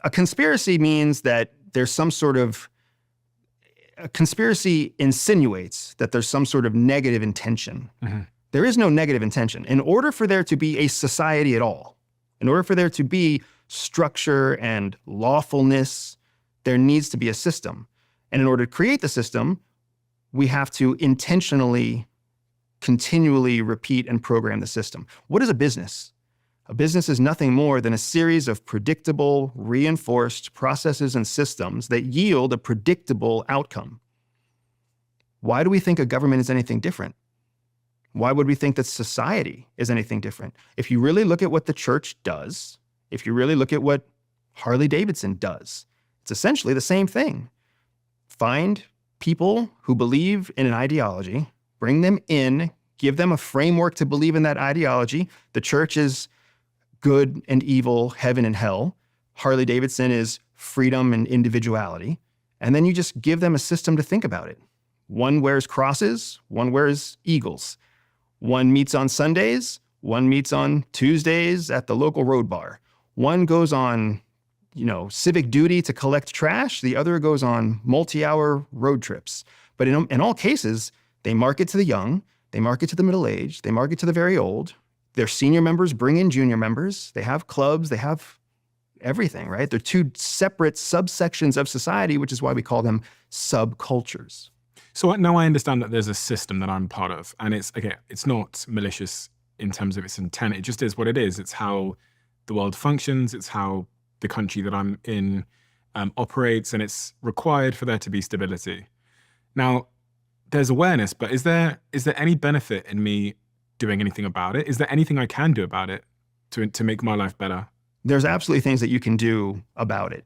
A conspiracy means that there's some sort of, a conspiracy insinuates that there's some sort of negative intention. Mm-hmm. There is no negative intention. In order for there to be a society at all, in order for there to be structure and lawfulness, there needs to be a system. And in order to create the system, we have to intentionally, continually repeat and program the system. What is a business? A business is nothing more than a series of predictable, reinforced processes and systems that yield a predictable outcome. Why do we think a government is anything different? Why would we think that society is anything different? If you really look at what the church does, if you really look at what Harley Davidson does, it's essentially the same thing. Find people who believe in an ideology, bring them in, give them a framework to believe in that ideology. The church is good and evil, heaven and hell. Harley Davidson is freedom and individuality. And then you just give them a system to think about it. One wears crosses, one wears eagles. One meets on Sundays, one meets on Tuesdays at the local road bar. One goes on, civic duty to collect trash. The other goes on multi-hour road trips. But in all cases, they market to the young, they market to the middle-aged, they market to the very old. Their senior members bring in junior members. They have clubs, they have everything, right? They're two separate subsections of society, which is why we call them subcultures. So now I understand that there's a system that I'm part of, and it's not malicious in terms of its intent. It just is what it is. It's how the world functions. It's how the country that I'm in operates, and it's required for there to be stability. Now, there's awareness, but is there any benefit in me doing anything about it? Is there anything I can do about it to make my life better? There's absolutely things that you can do about it.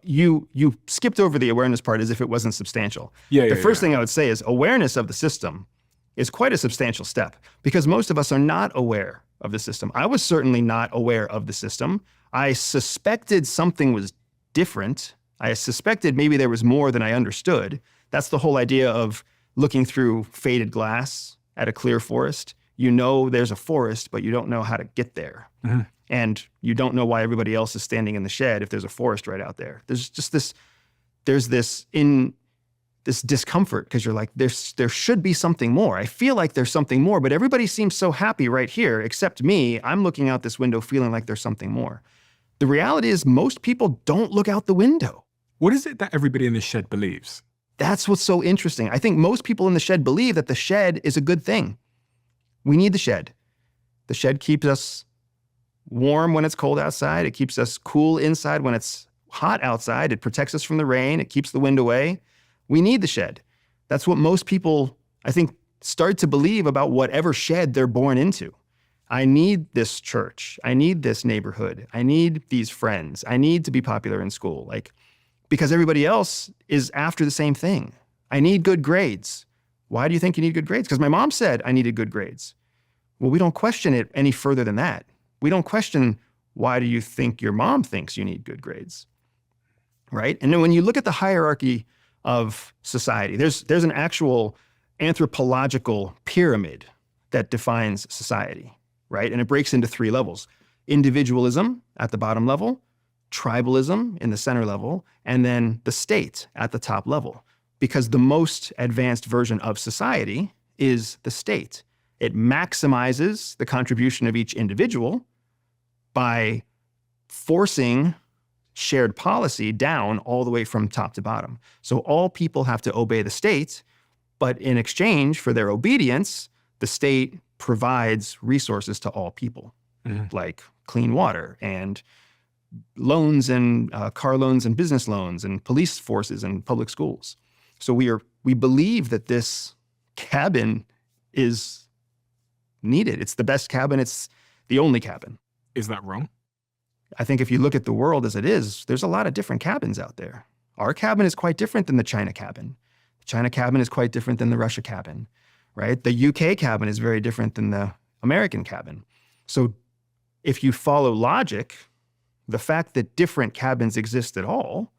You skipped over the awareness part as if it wasn't substantial. The first thing I would say is awareness of the system is quite a substantial step because most of us are not aware of the system. I was certainly not aware of the system. I suspected something was different. I suspected maybe there was more than I understood. That's the whole idea of looking through faded glass at a clear forest. You know there's a forest, but you don't know how to get there. Mm-hmm. And you don't know why everybody else is standing in the shed if there's a forest right out there. There's just this discomfort because you're like, there should be something more. I feel like there's something more, but everybody seems so happy right here, except me. I'm looking out this window feeling like there's something more. The reality is most people don't look out the window. What is it that everybody in the shed believes? That's what's so interesting. I think most people in the shed believe that the shed is a good thing. We need the shed. The shed keeps us warm when it's cold outside. It keeps us cool inside when it's hot outside. It protects us from the rain. It keeps the wind away. We need the shed. That's what most people, I think, start to believe about whatever shed they're born into. I need this church. I need this neighborhood. I need these friends. I need to be popular in school, because everybody else is after the same thing. I need good grades. Why do you think you need good grades? Because my mom said I needed good grades. Well, we don't question it any further than that. We don't question, why do you think your mom thinks you need good grades, right? And then when you look at the hierarchy of society, there's an actual anthropological pyramid that defines society, right? And it breaks into 3 levels. Individualism at the bottom level, tribalism in the center level, and then the state at the top level. Because the most advanced version of society is the state. It maximizes the contribution of each individual by forcing shared policy down all the way from top to bottom. So all people have to obey the state, but in exchange for their obedience, the state provides resources to all people, like clean water and loans and car loans and business loans and police forces and public schools. So we believe that this cabin is needed. It's the best cabin. It's the only cabin. Is that wrong? I think if you look at the world as it is, there's a lot of different cabins out there. Our cabin is quite different than the China cabin. The China cabin is quite different than the Russia cabin, right? The UK cabin is very different than the American cabin. So if you follow logic, the fact that different cabins exist at all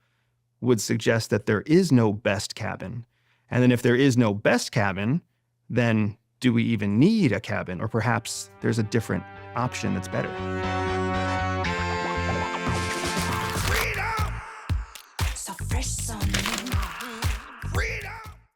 would suggest that there is no best cabin. And then if there is no best cabin, then do we even need a cabin? Or perhaps there's a different option that's better. fresh on me.